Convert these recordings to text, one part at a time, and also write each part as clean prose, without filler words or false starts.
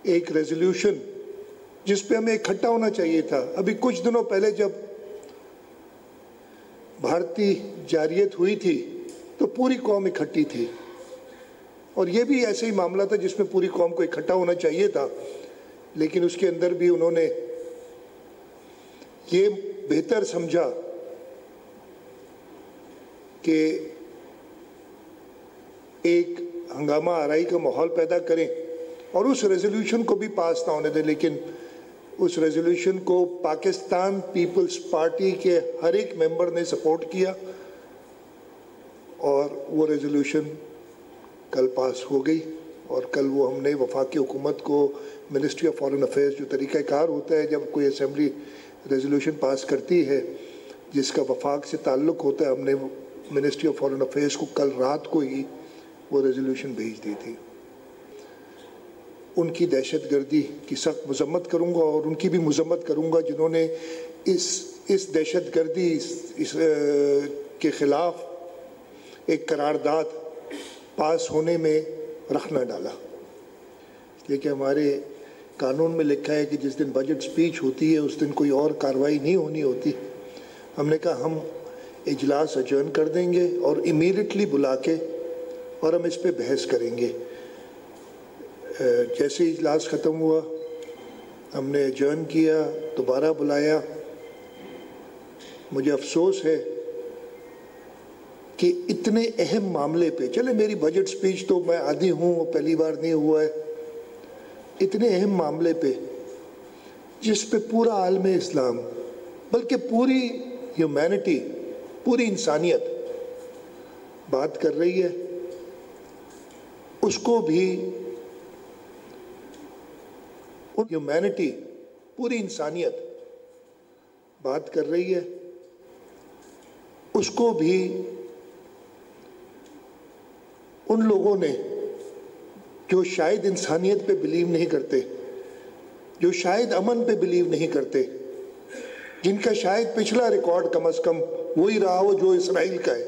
एक रेजोल्यूशन जिस पे हमें इकट्ठा होना चाहिए था। अभी कुछ दिनों पहले जब भारतीय जारियत हुई थी तो पूरी कौम इकट्ठी थी, और ये भी ऐसे ही मामला था जिसमें पूरी कौम को इकट्ठा होना चाहिए था, लेकिन उसके अंदर भी उन्होंने ये बेहतर समझा कि एक हंगामा आराई का माहौल पैदा करें और उस रेजोल्यूशन को भी पास ना होने दें। लेकिन उस रेजोल्यूशन को पाकिस्तान पीपल्स पार्टी के हर एक मेंबर ने सपोर्ट किया और वो रेजोल्यूशन कल पास हो गई। और कल वो हमने वफाकी हुकूमत को मिनिस्ट्री ऑफ फॉरेन अफेयर्स, जो तरीक़ाकार होता है जब कोई असेंबली रेजोल्यूशन पास करती है जिसका वफाक से ताल्लुक़ होता है, हमने मिनिस्ट्री ऑफ फॉरेन अफेयर्स को कल रात को ही वो रेजोल्यूशन भेज दी थी। उनकी दहशतगर्दी की सख्त मजम्मत करूँगा और उनकी भी मजम्मत करूँगा जिन्होंने इस दहशतगर्दी के ख़िलाफ़ एक करारदाद पास होने में रख न डाला। इसलिए कि हमारे कानून में लिखा है कि जिस दिन बजट स्पीच होती है उस दिन कोई और कार्रवाई नहीं होनी होती। हमने कहा हम इजलास अजर्न कर देंगे और इमीडिएटली बुला के और हम इस पे बहस करेंगे। जैसे इजलास ख़त्म हुआ हमने अजर्न किया, दोबारा बुलाया। मुझे अफसोस है कि इतने अहम मामले पे, चले मेरी बजट स्पीच तो मैं आदी हूँ, पहली बार नहीं हुआ है, इतने अहम मामले पे जिस पे पूरा आलम इस्लाम बल्कि पूरी ह्यूमैनिटी, पूरी इंसानियत बात कर रही है, उसको भी ह्यूमैनिटी, पूरी इंसानियत बात कर रही है, उसको भी उन लोगों ने जो शायद इंसानियत पे बिलीव नहीं करते, जो शायद अमन पे बिलीव नहीं करते, जिनका शायद पिछला रिकॉर्ड कम से कम वही रहा हो जो इसराइल का है।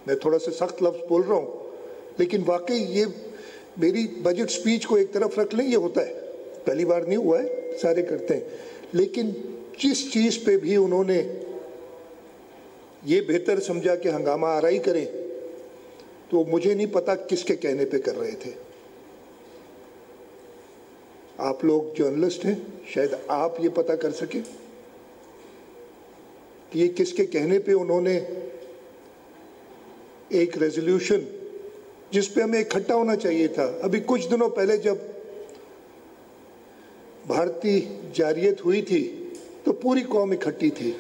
मैं थोड़ा सा सख्त लफ्ज़ बोल रहा हूँ, लेकिन वाकई ये मेरी बजट स्पीच को एक तरफ रख लें, ये होता है, पहली बार नहीं हुआ है, सारे करते हैं। लेकिन जिस चीज़ पे भी उन्होंने ये बेहतर समझा कि हंगामा आराई करें, तो मुझे नहीं पता किसके कहने पे कर रहे थे। आप लोग जर्नलिस्ट हैं, शायद आप ये पता कर सकें कि ये किसके कहने पे उन्होंने एक रेजोल्यूशन जिस पे हमें इकट्ठा होना चाहिए था। अभी कुछ दिनों पहले जब भारतीय जारियत हुई थी तो पूरी कौम इकट्ठी थी,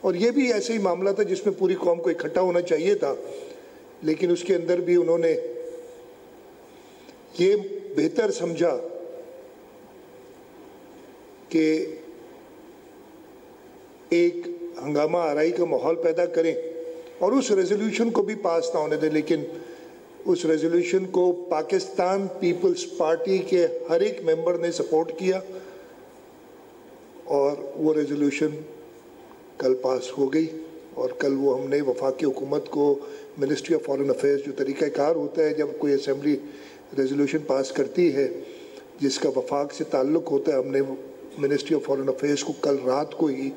और ये भी ऐसे ही मामला था जिसमें पूरी कौम को इकट्ठा होना चाहिए था, लेकिन उसके अंदर भी उन्होंने ये बेहतर समझा कि एक हंगामा आराई का माहौल पैदा करें और उस रेजोल्यूशन को भी पास ना होने दें। लेकिन उस रेजोल्यूशन को पाकिस्तान पीपल्स पार्टी के हर एक मेंबर ने सपोर्ट किया और वो रेजोल्यूशन कल पास हो गई। और कल वो हमने वफाकी हुकूमत को मिनिस्ट्री ऑफ फॉरेन अफेयर्स, जो तरीक़ाकार होता है जब कोई असेंबली रेजोल्यूशन पास करती है जिसका वफाक से ताल्लुक़ होता है, हमने मिनिस्ट्री ऑफ फॉरेन अफेयर्स को कल रात को ही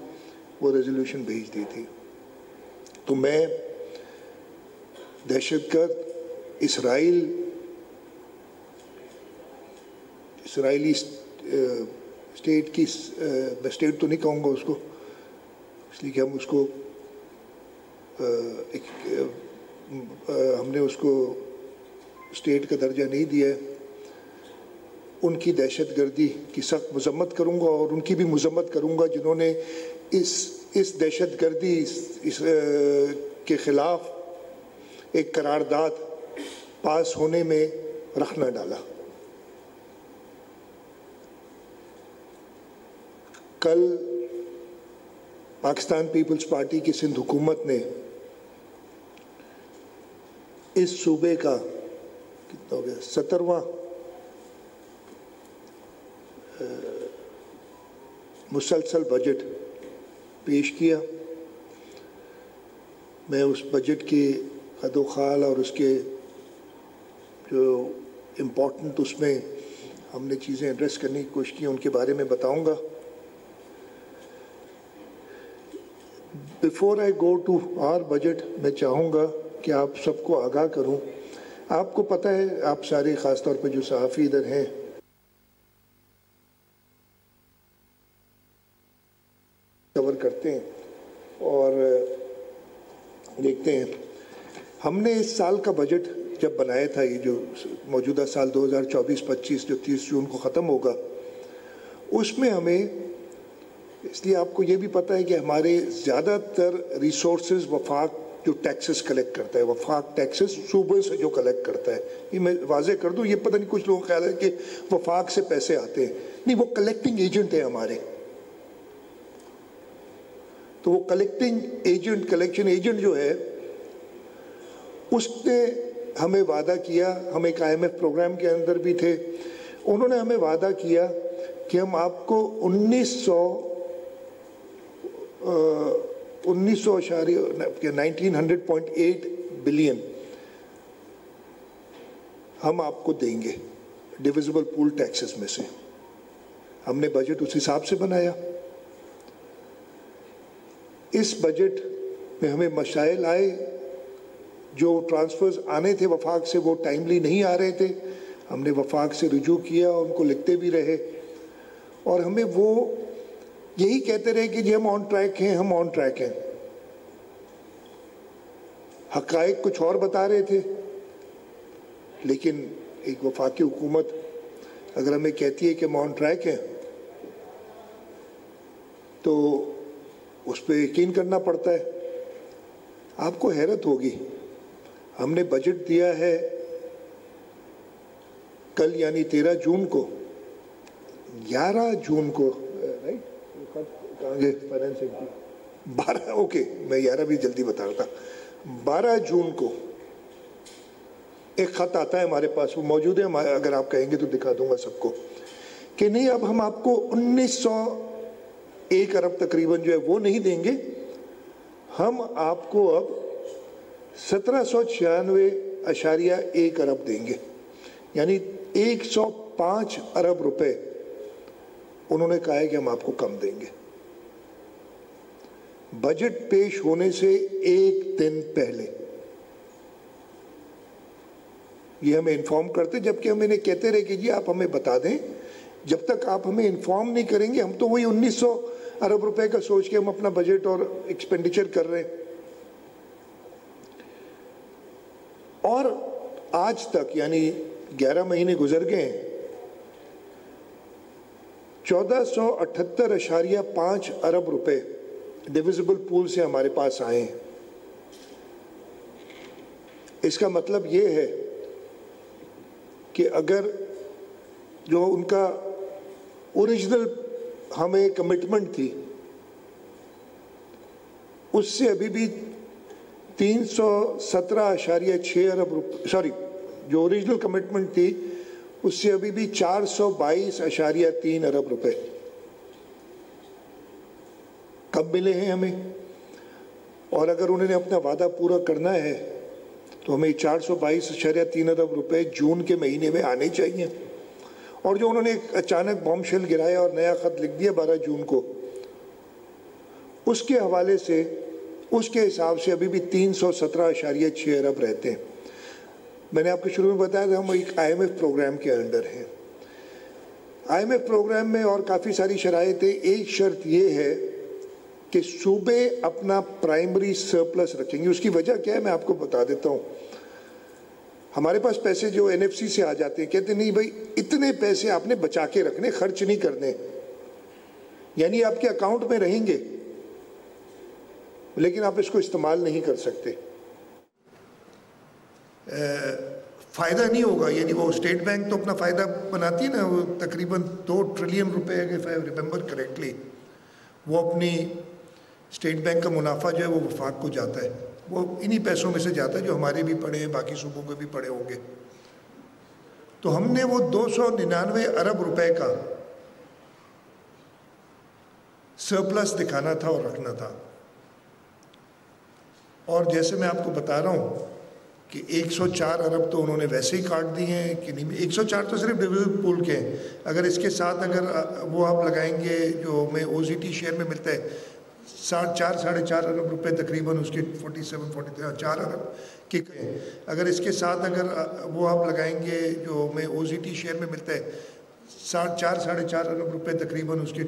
वो रेजोल्यूशन भेज दी थी। तो मैं दहशतगर्द इसराइली स्टेट की, मैं स्टेट तो नहीं कहूँगा उसको, इसलिए कि हम उसको हमने उसको स्टेट का दर्जा नहीं दिया है, उनकी दहशतगर्दी की सख्त मजम्मत करूँगा और उनकी भी मजम्मत करूँगा जिन्होंने इस दहशतगर्दी के ख़िलाफ़ एक करारदाद पास होने में रख न डाला। कल पाकिस्तान पीपल्स पार्टी की सिंध हुकूमत ने इस सूबे का कितना हो गया 17वां मुसलसल बजट पेश किया। मैं उस बजट की कदोखाल और उसके जो इम्पोर्टेंट उसमें हमने चीज़ें एड्रेस करने की कोशिश की, उनके बारे में बताऊंगा। Before I go to our budget, मैं चाहूँगा कि आप सबको आगाह करूं। आपको पता है, आप सारे ख़ास तौर पे जो सहाफ़ी इधर हैं, कवर करते हैं और देखते हैं। हमने इस साल का बजट जब बनाया था, ये जो मौजूदा साल 2024-25 जो 30 जून को ख़त्म होगा, उसमें हमें, इसलिए आपको ये भी पता है कि हमारे ज़्यादातर रिसोर्सेज वफाक जो टैक्सेस कलेक्ट करता है, वफाक टैक्सेस सूबे से जो कलेक्ट करता है, ये मैं वाजे कर दूं, ये पता नहीं कुछ लोगों का ख्याल है कि वफाक से पैसे आते हैं, नहीं, वो कलेक्टिंग एजेंट है हमारे। तो वो कलेक्शन एजेंट जो है, उसने हमें वादा किया, हम एक IMF प्रोग्राम के अंदर भी थे, उन्होंने हमें वादा किया कि हम आपको 1900.8 बिलियन हम आपको देंगे डिविजिबल पूल टैक्सेस में से। हमने बजट उस हिसाब से बनाया। इस बजट में हमें मसाइल आए, जो ट्रांसफर्स आने थे वफाक से वो टाइमली नहीं आ रहे थे, हमने वफाक से रुजू किया, उनको लिखते भी रहे और हमें वो यही कहते रहे कि जी हम ऑन ट्रैक हैं, हम ऑन ट्रैक हैं। हक़ाइक़ कुछ और बता रहे थे, लेकिन एक वफाकी हुकूमत अगर हमें कहती है कि हम ऑन ट्रैक हैं तो उस पर यकीन करना पड़ता है। आपको हैरत होगी, हमने बजट दिया है कल यानी 13 जून को, 11 जून को, राइट, कहेंगे फाइनेंस 12, ओके, मैं 11 भी जल्दी बता रहा था। 12 जून को एक खत आता है हमारे पास, वो मौजूद है, अगर आप कहेंगे तो दिखा दूंगा सबको, कि नहीं अब हम आपको 1901 अरब तकरीबन जो है वो नहीं देंगे, हम आपको अब 1796.1 अरब देंगे, यानी 105 अरब रुपए उन्होंने कहा है कि हम आपको कम देंगे। बजट पेश होने से एक दिन पहले ये हमें इन्फॉर्म करते, जबकि हम इन्हें कहते रहे कि जी आप हमें बता दें, जब तक आप हमें इन्फॉर्म नहीं करेंगे हम तो वही 1900 अरब रुपए का सोच के हम अपना बजट और एक्सपेंडिचर कर रहे हैं। और आज तक यानी 11 महीने गुजर गए हैं, 1478.5 अरब रुपए डिविजिबल पूल से हमारे पास आए हैं। इसका मतलब ये है कि अगर जो उनका ओरिजिनल हमें कमिटमेंट थी उससे अभी भी 317.6 अरब रुपए, सॉरी, जो ओरिजिनल कमिटमेंट थी उससे अभी भी 422.3 अरब रुपए कब मिले हैं हमें। और अगर उन्होंने अपना वादा पूरा करना है तो हमें 422.3 अरब रुपए जून के महीने में आने चाहिए। और जो उन्होंने एक अचानक बॉम्बशेल गिराया और नया खत लिख दिया 12 जून को, उसके हवाले से, उसके हिसाब से अभी भी 317.6 अरब रहते हैं। मैंने आपको शुरू में बताया था हम एक IMF प्रोग्राम के अंडर हैं। IMF प्रोग्राम में और काफ़ी सारी शराइत है। एक शर्त ये है कि सूबे अपना प्राइमरी सरप्लस रखेंगे। उसकी वजह क्या है मैं आपको बता देता हूँ। हमारे पास पैसे जो NFC से आ जाते हैं, कहते नहीं भाई इतने पैसे आपने बचा के रखने, खर्च नहीं करने, यानी आपके अकाउंट में रहेंगे लेकिन आप इसको इस्तेमाल नहीं कर सकते, फ़ायदा नहीं होगा। यानी वो स्टेट बैंक तो अपना फ़ायदा बनाती है ना, वो तकरीबन 2 ट्रिलियन रुपए, इफ आई रिमेंबर करेक्टली, वो अपनी स्टेट बैंक का मुनाफा जो है वो वफाक को जाता है, वो इन्हीं पैसों में से जाता है जो हमारे भी पड़े हैं, बाकी सूबों के भी पड़े होंगे। तो हमने वो 299 अरब रुपए का सरप्लस दिखाना था और रखना था। और जैसे मैं आपको बता रहा हूँ कि 104 अरब तो उन्होंने वैसे ही काट दिए हैं कि नहीं। 104 तो सिर्फ डिविडेंड पूल के हैं। अगर इसके साथ अगर वो आप लगाएंगे जो हमें OZT शेयर में मिलता है 4.5 अरब रुपए तकरीबन, उसके 4 अरब के। अगर इसके साथ अगर वो आप लगाएंगे जो हमें OZT शेयर में मिलता है 4.5 अरब रुपए तकरीबन, उसके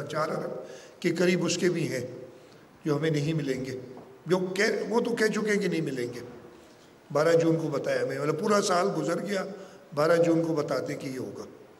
4 अरब के करीब उसके भी हैं जो हमें नहीं मिलेंगे, जो वो तो कह चुके हैं कि नहीं मिलेंगे। 12 जून को बताया हमें, मतलब पूरा साल गुजर गया, 12 जून को बताते कि ये होगा।